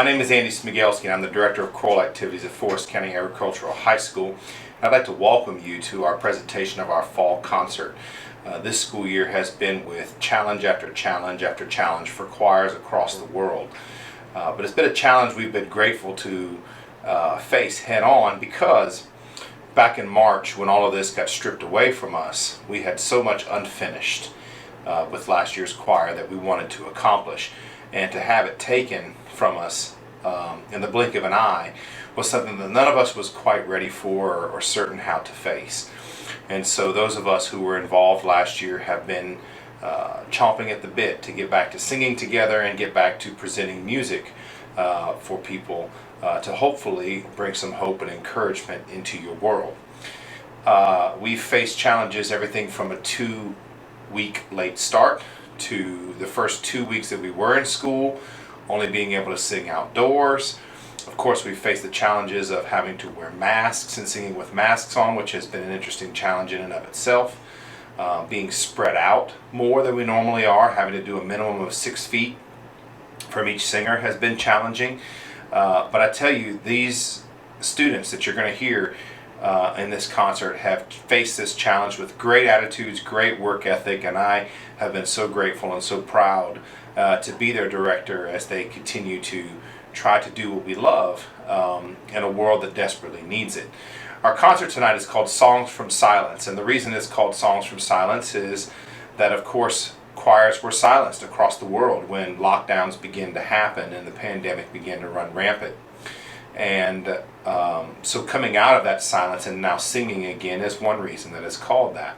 My name is Andy Smigielski, and I'm the Director of Choral Activities at FCAHS County Agricultural High School. I'd like to welcome you to our presentation of our fall concert. This school year has been with challenge after challenge after challenge for choirs across the world. But it's been a challenge we've been grateful to face head on, because back in March, when all of this got stripped away from us, we had so much unfinished with last year's choir that we wanted to accomplish. And to have it taken from us in the blink of an eye was something that none of us was quite ready for or certain how to face. And so those of us who were involved last year have been chomping at the bit to get back to singing together and get back to presenting music for people to hopefully bring some hope and encouragement into your world. We've faced challenges, everything from a 2-week late start to the first 2 weeks that we were in school only being able to sing outdoors. Of course, we faced the challenges of having to wear masks and singing with masks on, which has been an interesting challenge in and of itself. Being spread out more than we normally are, having to do a minimum of 6 feet from each singer has been challenging. But I tell you, these students that you're going to hear in this concert have faced this challenge with great attitudes, great work ethic, and I have been so grateful and so proud to be their director as they continue to try to do what we love in a world that desperately needs it. Our concert tonight is called Songs from Silence, and the reason it's called Songs from Silence is that, of course, choirs were silenced across the world when lockdowns began to happen and the pandemic began to run rampant. And so coming out of that silence and now singing again is one reason that it's called that.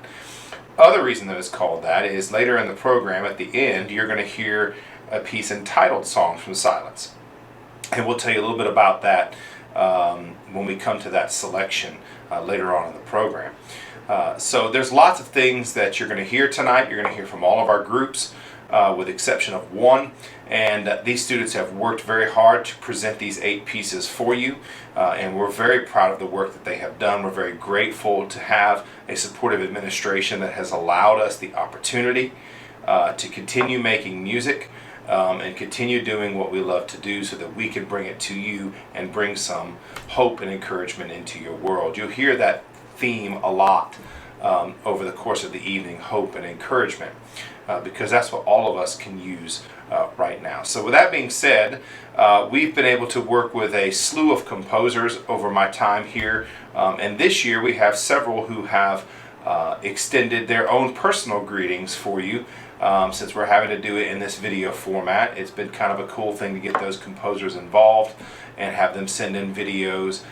Other reason that it's called that is later in the program, at the end, you're going to hear a piece entitled Songs from Silence. And we'll tell you a little bit about that when we come to that selection later on in the program. So there's lots of things that you're going to hear tonight. You're going to hear from all of our groups, with the exception of one. And these students have worked very hard to present these 8 pieces for you. And we're very proud of the work that they have done. We're very grateful to have a supportive administration that has allowed us the opportunity to continue making music and continue doing what we love to do so that we can bring it to you and bring some hope and encouragement into your world. You'll hear that theme a lot over the course of the evening, hope and encouragement, because that's what all of us can use right now. So with that being said, we've been able to work with a slew of composers over my time here, and this year we have several who have extended their own personal greetings for you. Since we're having to do it in this video format, it's been kind of a cool thing to get those composers involved and have them send in videos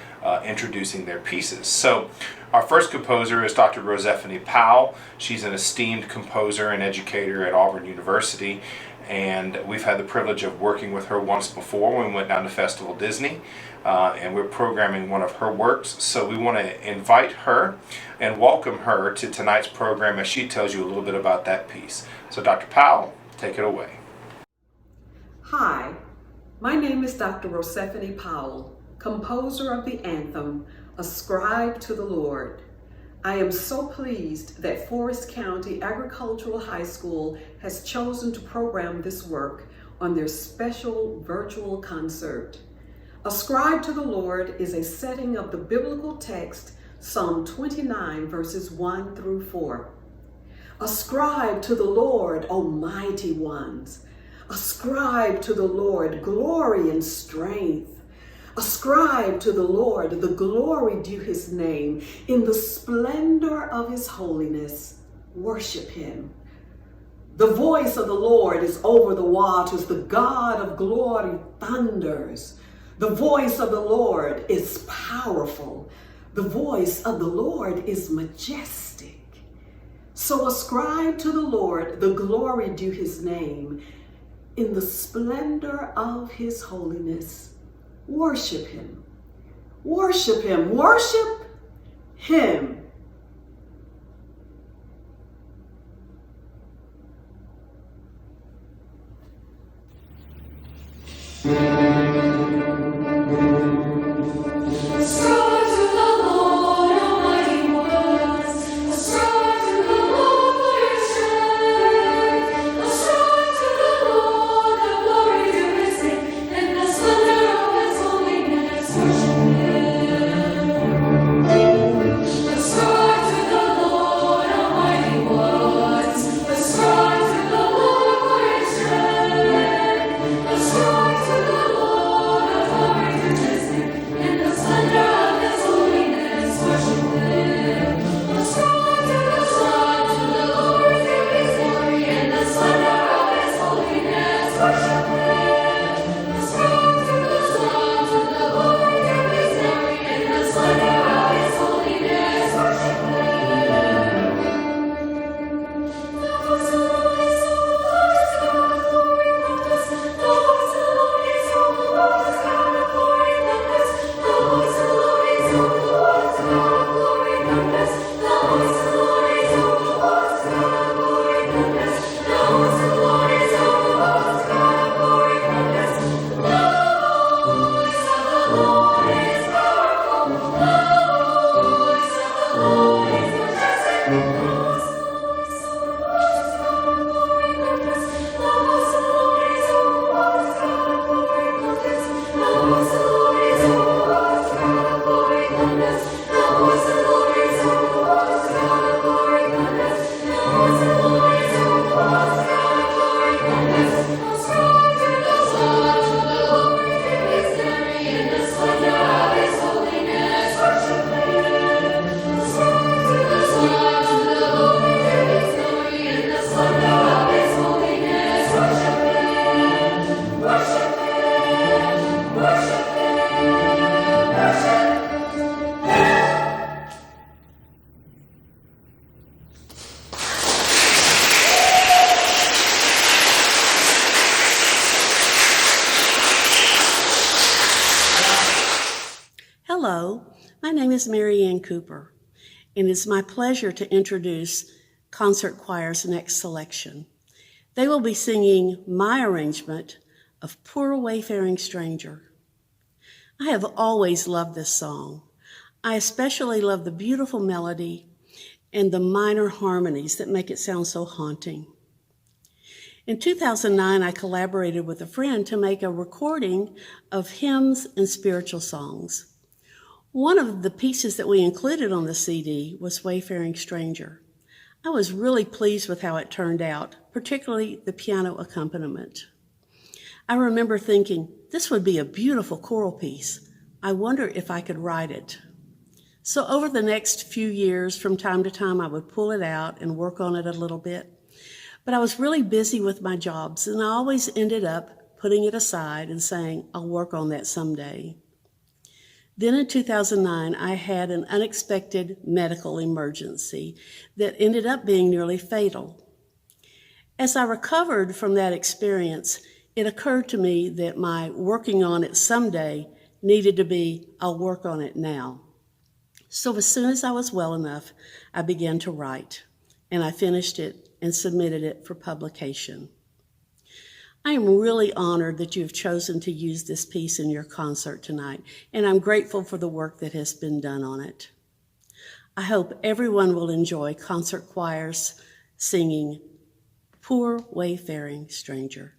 introducing their pieces. So our first composer is Dr. Rosephanie Powell. She's an esteemed composer and educator at Auburn University, and we've had the privilege of working with her once before when we went down to Festival Disney, and we're programming one of her works. So we want to invite her and welcome her to tonight's program as she tells you a little bit about that piece. So Dr. Powell, take it away. Hi, my name is Dr. Rosephanie Powell, composer of the anthem, Ascribe to the Lord. I am so pleased that FCAHS County Agricultural High School has chosen to program this work on their special virtual concert. Ascribe to the Lord is a setting of the biblical text, Psalm 29, verses 1 through 4. Ascribe to the Lord, O mighty ones. Ascribe to the Lord glory and strength. Ascribe to the Lord the glory due his name. In the splendor of his holiness, worship him. The voice of the Lord is over the waters. The God of glory thunders. The voice of the Lord is powerful. The voice of the Lord is majestic. So ascribe to the Lord the glory due his name. In the splendor of his holiness, worship him. Worship him. Worship him. Splendor Hello, my name is Mary Ann Cooper, and it's my pleasure to introduce Concert Choir's next selection. They will be singing my arrangement of Poor Wayfaring Stranger. I have always loved this song. I especially love the beautiful melody and the minor harmonies that make it sound so haunting. In 2009, I collaborated with a friend to make a recording of hymns and spiritual songs. One of the pieces that we included on the CD was Wayfaring Stranger. I was really pleased with how it turned out, particularly the piano accompaniment. I remember thinking, this would be a beautiful choral piece. I wonder if I could write it. So over the next few years, from time to time, I would pull it out and work on it a little bit. But I was really busy with my jobs, and I always ended up putting it aside and saying, I'll work on that someday. Then in 2009, I had an unexpected medical emergency that ended up being nearly fatal. As I recovered from that experience, it occurred to me that my working on it someday needed to be, I'll work on it now. So as soon as I was well enough, I began to write, and I finished it and submitted it for publication. I am really honored that you have chosen to use this piece in your concert tonight, and I'm grateful for the work that has been done on it. I hope everyone will enjoy Concert Choir's singing Poor Wayfaring Stranger.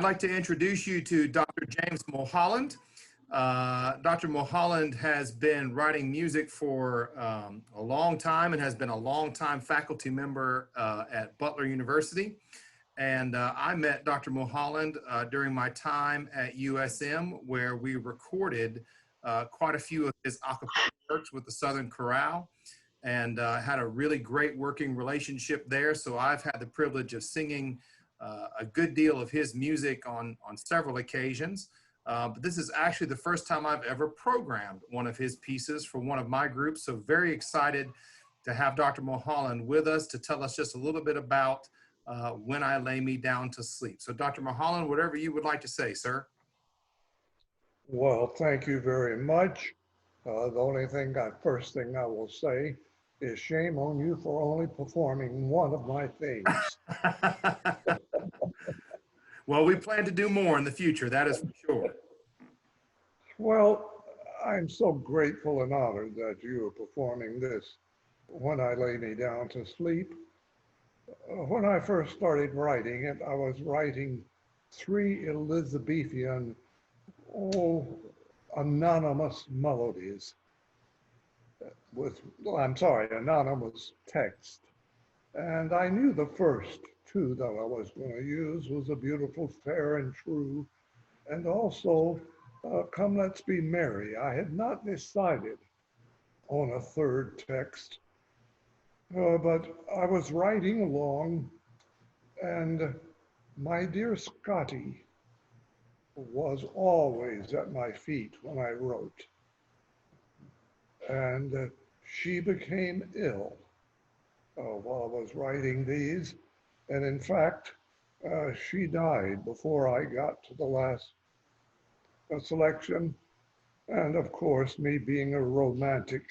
I'd like to introduce you to Dr. James Mulholland. Dr. Mulholland has been writing music for a long time and has been a long-time faculty member at Butler University. And I met Dr. Mulholland during my time at USM, where we recorded quite a few of his a cappella works with the Southern Chorale, and had a really great working relationship there. So I've had the privilege of singing a good deal of his music on several occasions. But this is actually the first time I've ever programmed one of his pieces for one of my groups. So very excited to have Dr. Mulholland with us to tell us just a little bit about When I Lay Me Down to Sleep. So Dr. Mulholland, whatever you would like to say, sir. Well, thank you very much. First thing I will say is shame on you for only performing one of my themes. Well, we plan to do more in the future, that is for sure. Well, I'm so grateful and honored that you are performing this When I Lay Me Down to Sleep. When I first started writing it, I was writing 3 Elizabethan, anonymous melodies anonymous text. And I knew the first 2 that I was going to use was A Beautiful, Fair and True, and also Come Let's Be Merry. I had not decided on a 3rd text, but I was writing along, and my dear Scotty was always at my feet when I wrote. And she became ill while I was writing these. And in fact, she died before I got to the last selection. And of course, me being a romantic,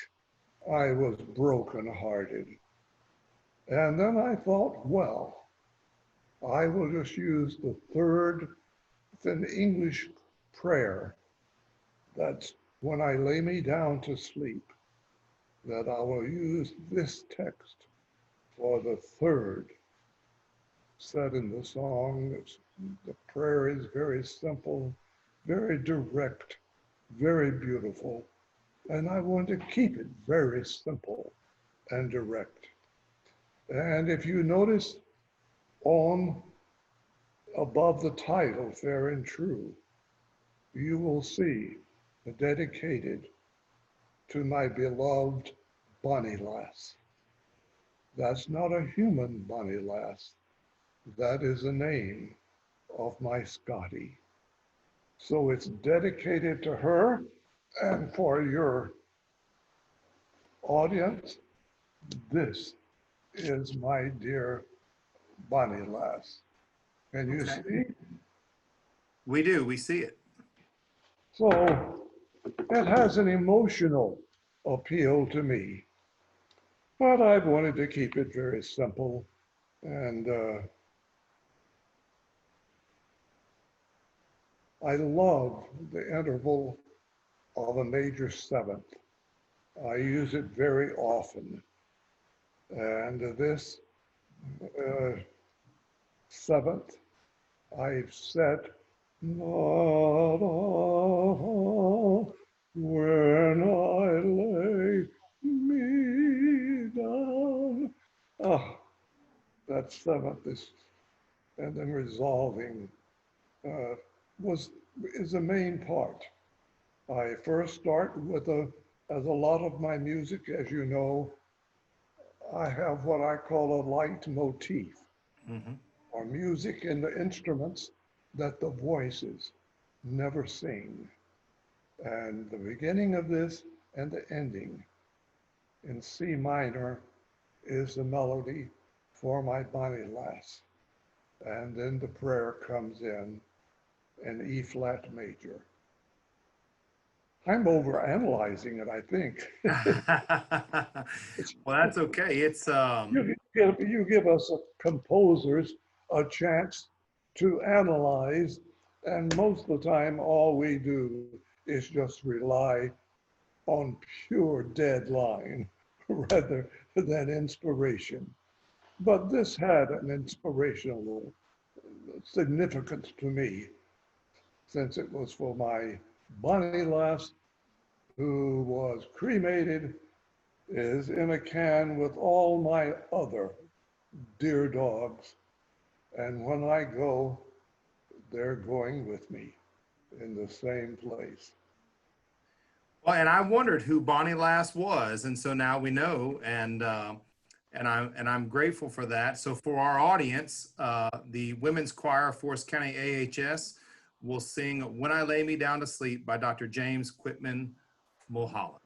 I was brokenhearted. And then I thought, well, I will just use the 3rd, it's an English prayer. That's When I Lay Me Down to Sleep, that I will use this text for the 3rd set in the song. The prayer is very simple, very direct, very beautiful, and I want to keep it very simple and direct. And if you notice above the title, Fair and True, you will see dedicated to my beloved Bonnie Lass. That's not a human Bonnie Lass. That is the name of my Scotty. So it's dedicated to her, and for your audience, this is my dear Bonnie Lass. Can you see? We do, we see it. So it has an emotional appeal to me, but I wanted to keep it very simple. And I love the interval of a major 7th. I use it very often. And this 7th, I've set not all when I lay me down. Oh, that 7th is, and then resolving is the main part. I first start with as a lot of my music, as you know, I have what I call a leitmotif, or music in the instruments that the voices never sing. And the beginning of this and the ending in C minor is the melody for my Bonnie Lass. And then the prayer comes in E flat major. I'm overanalyzing it, I think. Well, that's okay. It's You give us composers a chance to analyze, and most of the time all we do is just rely on pure deadline rather than inspiration. But this had an inspirational significance to me, since it was for my bunny lass, who was cremated, is in a can with all my other dear dogs. And when I go, they're going with me in the same place. Well, and I wondered who Bonnie Lass was, and so now we know, and I'm grateful for that. So for our audience, the Women's Choir of Forest County AHS will sing "When I Lay Me Down to Sleep" by Dr. James Quitman Mulholland.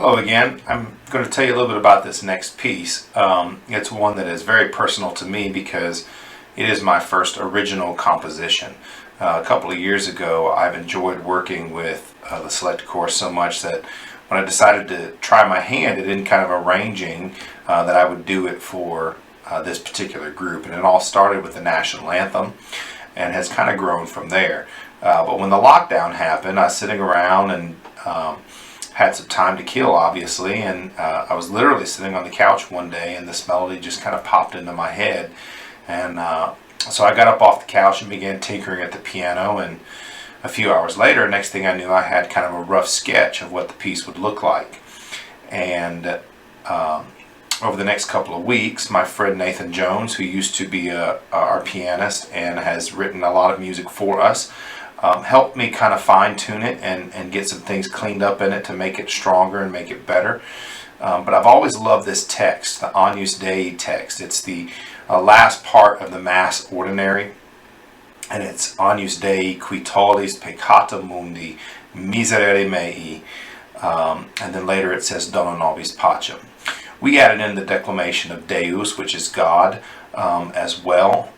Hello again. I'm going to tell you a little bit about this next piece. It's one that is very personal to me because it is my first original composition. A couple of years ago, I've enjoyed working with the select course so much that when I decided to try my hand in kind of arranging that I would do it for this particular group. And it all started with the national anthem and has kind of grown from there. But when the lockdown happened, I was sitting around and had some time to kill, obviously, and I was literally sitting on the couch one day and this melody just kind of popped into my head. And so I got up off the couch and began tinkering at the piano, and a few hours later, next thing I knew, I had kind of a rough sketch of what the piece would look like. And over the next couple of weeks, my friend Nathan Jones, who used to be our pianist and has written a lot of music for us, helped me kind of fine-tune it and get some things cleaned up in it to make it stronger and make it better. But I've always loved this text, the Agnus Dei text. It's the last part of the Mass Ordinary, and it's Agnus Dei qui tollis peccata mundi miserere mei, and then later it says Dona nobis pacem. We added in the declamation of Deus, which is God, as well,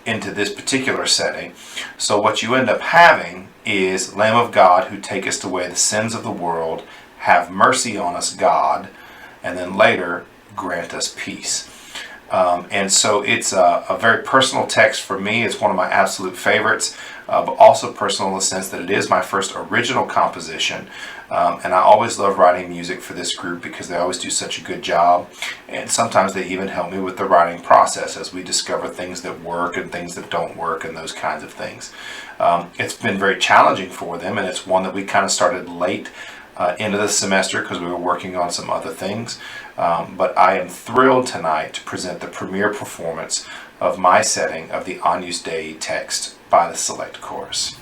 into this particular setting. So what you end up having is Lamb of God, who takest away the sins of the world, have mercy on us, God, and then later grant us peace. And so it's a very personal text for me. It's one of my absolute favorites, but also personal in the sense that it is my first original composition. And I always love writing music for this group because they always do such a good job. And sometimes they even help me with the writing process as we discover things that work and things that don't work and those kinds of things. It's been very challenging for them, and it's one that we kind of started late into the semester because we were working on some other things. But I am thrilled tonight to present the premiere performance of my setting of the Agnus Dei text by the Select Chorus.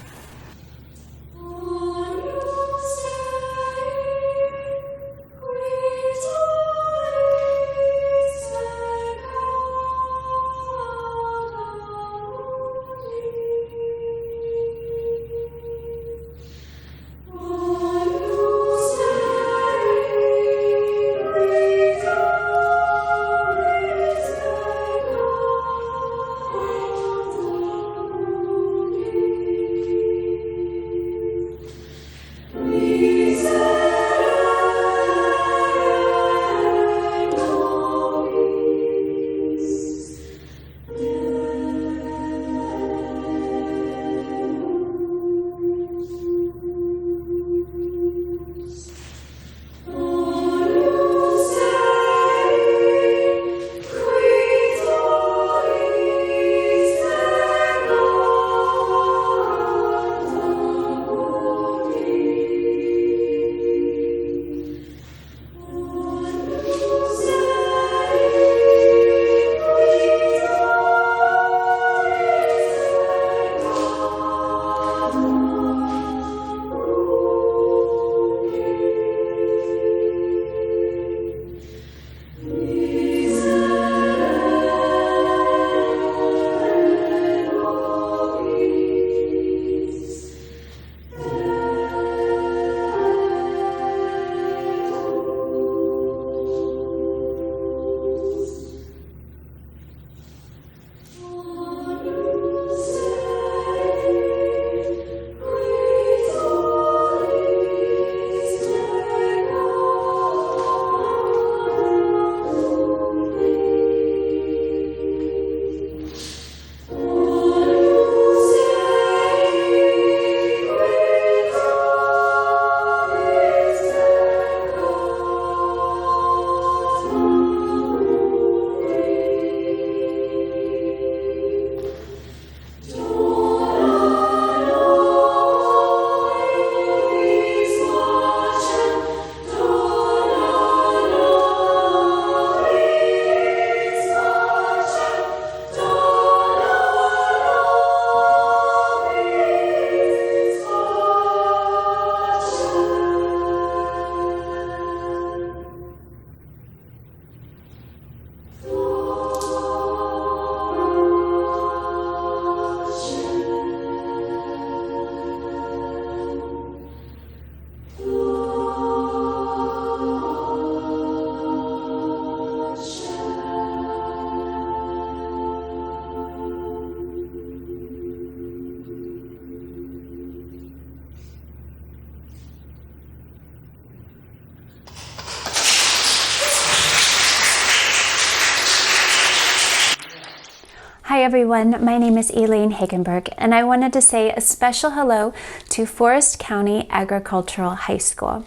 Hi everyone, my name is Elaine Hagenberg, and I wanted to say a special hello to Forest County Agricultural High School.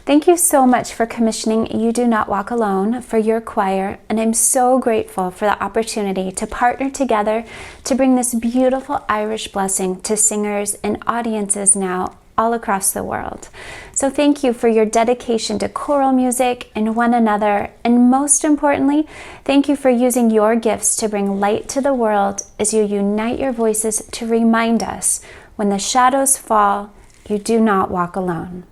Thank you so much for commissioning You Do Not Walk Alone for your choir, and I'm so grateful for the opportunity to partner together to bring this beautiful Irish blessing to singers and audiences now all across the world. So thank you for your dedication to choral music and one another, and most importantly, thank you for using your gifts to bring light to the world as you unite your voices to remind us, when the shadows fall, you do not walk alone.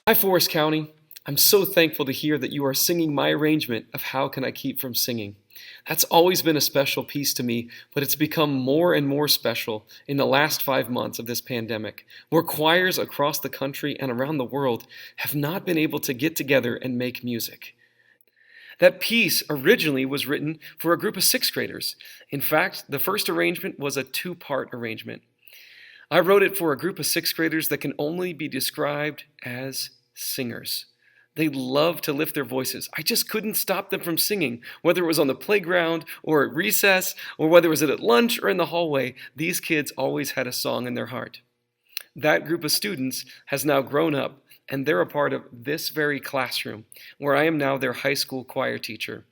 Hi, Forest County. I'm so thankful to hear that you are singing my arrangement of How Can I Keep From Singing. That's always been a special piece to me, but it's become more and more special in the last 5 months of this pandemic, where choirs across the country and around the world have not been able to get together and make music. That piece originally was written for a group of 6th graders. In fact, the first arrangement was a 2-part arrangement. I wrote it for a group of 6th graders that can only be described as singers. They love to lift their voices. I just couldn't stop them from singing, whether it was on the playground or at recess, or whether it was at lunch or in the hallway. These kids always had a song in their heart. That group of students has now grown up, and they're a part of this very classroom, where I am now their high school choir teacher.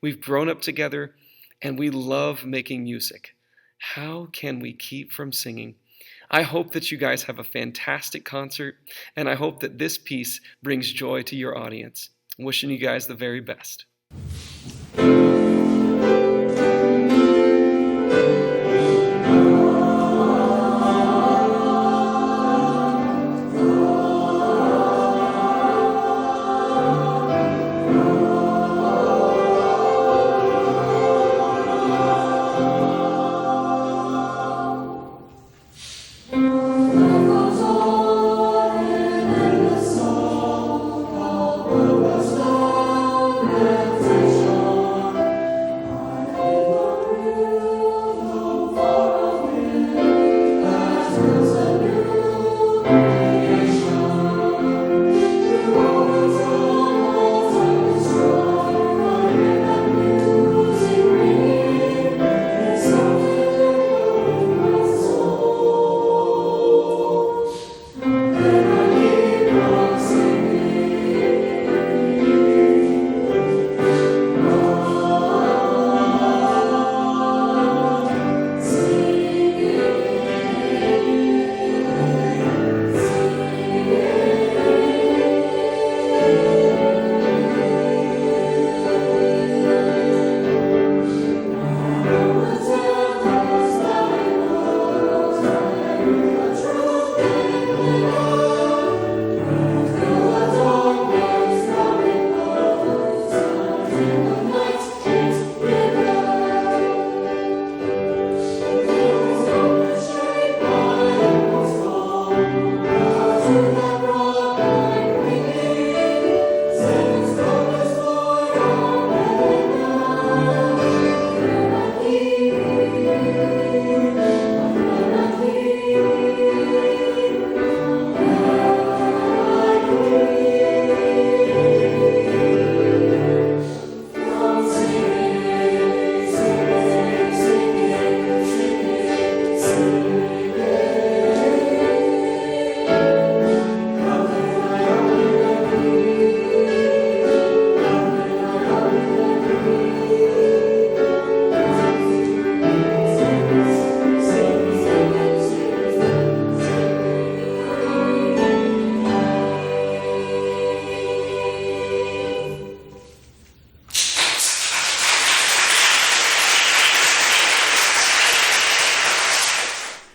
We've grown up together, and we love making music. How can we keep from singing? I hope that you guys have a fantastic concert, and I hope that this piece brings joy to your audience. I'm wishing you guys the very best.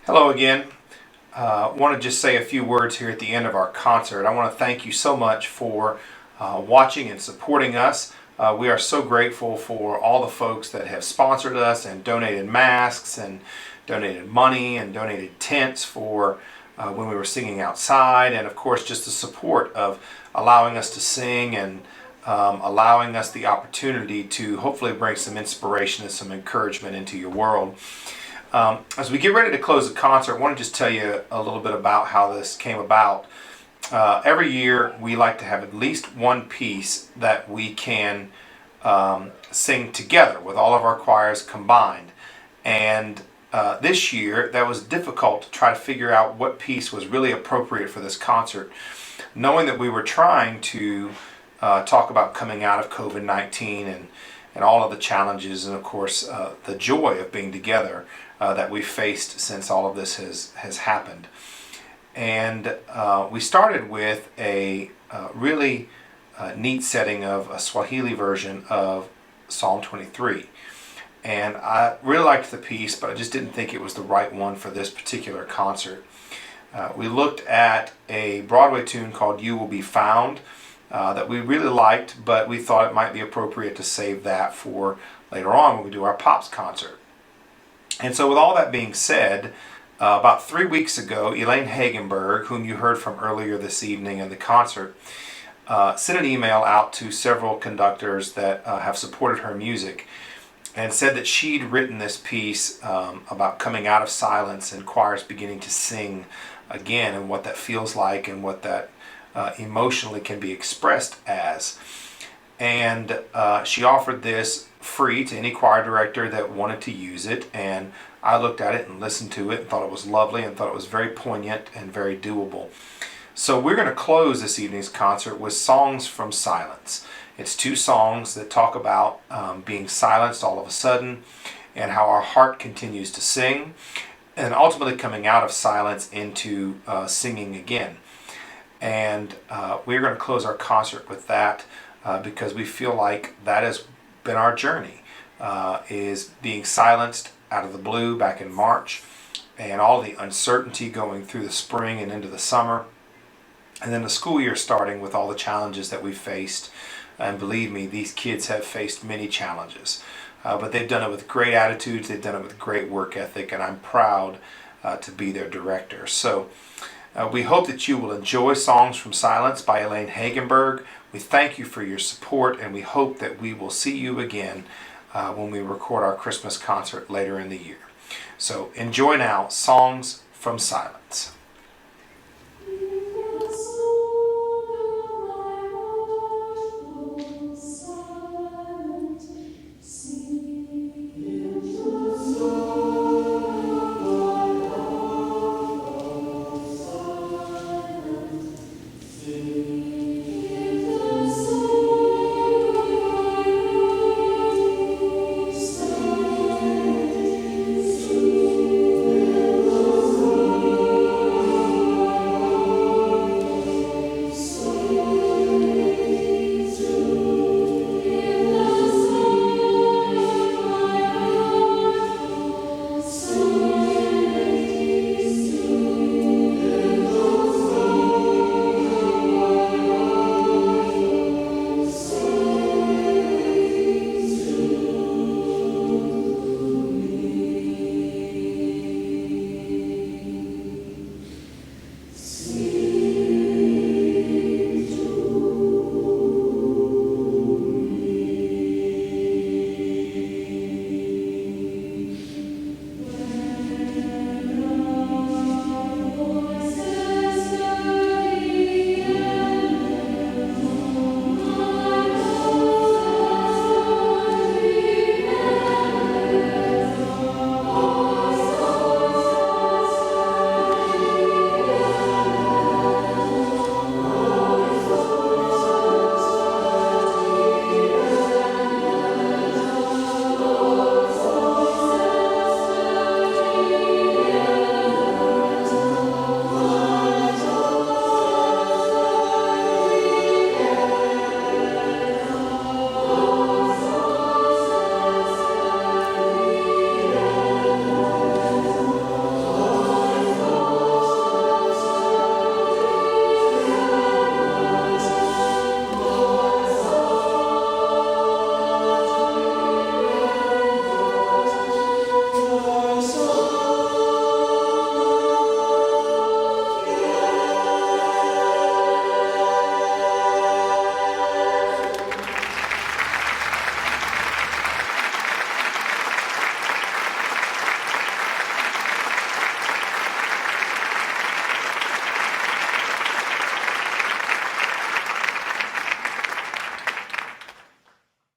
Hello again. Want to just say a few words here at the end of our concert. I want to thank you so much for watching and supporting us. We are so grateful for all the folks that have sponsored us and donated masks and donated money and donated tents for when we were singing outside, and of course just the support of allowing us to sing and allowing us the opportunity to hopefully bring some inspiration and some encouragement into your world. As we get ready to close the concert, I want to just tell you a little bit about how this came about. Every year we like to have at least one piece that we can sing together with all of our choirs combined. And this year that was difficult to try to figure out what piece was really appropriate for this concert, knowing that we were trying to talk about coming out of COVID-19 and all of the challenges and of course the joy of being together that we've faced since all of this has happened. And we started with a really neat setting of a Swahili version of Psalm 23. And I really liked the piece, but I just didn't think it was the right one for this particular concert. We looked at a Broadway tune called You Will Be Found that we really liked, but we thought it might be appropriate to save that for later on when we do our Pops concert. And so with all that being said, about 3 weeks ago, Elaine Hagenberg, whom you heard from earlier this evening in the concert, sent an email out to several conductors that have supported her music and said that she'd written this piece about coming out of silence and choirs beginning to sing again, and what that feels like and what that emotionally can be expressed as. And she offered this free to any choir director that wanted to use it, and I looked at it and listened to it and thought it was lovely and thought it was very poignant and very doable. So we're going to close this evening's concert with Songs from Silence. It's 2 songs that talk about being silenced all of a sudden and how our heart continues to sing, and ultimately coming out of silence into singing again. And we're going to close our concert with that because we feel like that has been our journey, is being silenced out of the blue back in March, and all the uncertainty going through the spring and into the summer, and then the school year starting with all the challenges that we've faced. And believe me, these kids have faced many challenges. But they've done it with great attitudes, they've done it with great work ethic, and I'm proud to be their director. So we hope that you will enjoy Songs from Silence by Elaine Hagenberg. We thank you for your support, and we hope that we will see you again when we record our Christmas concert later in the year. So enjoy now Songs from Silence.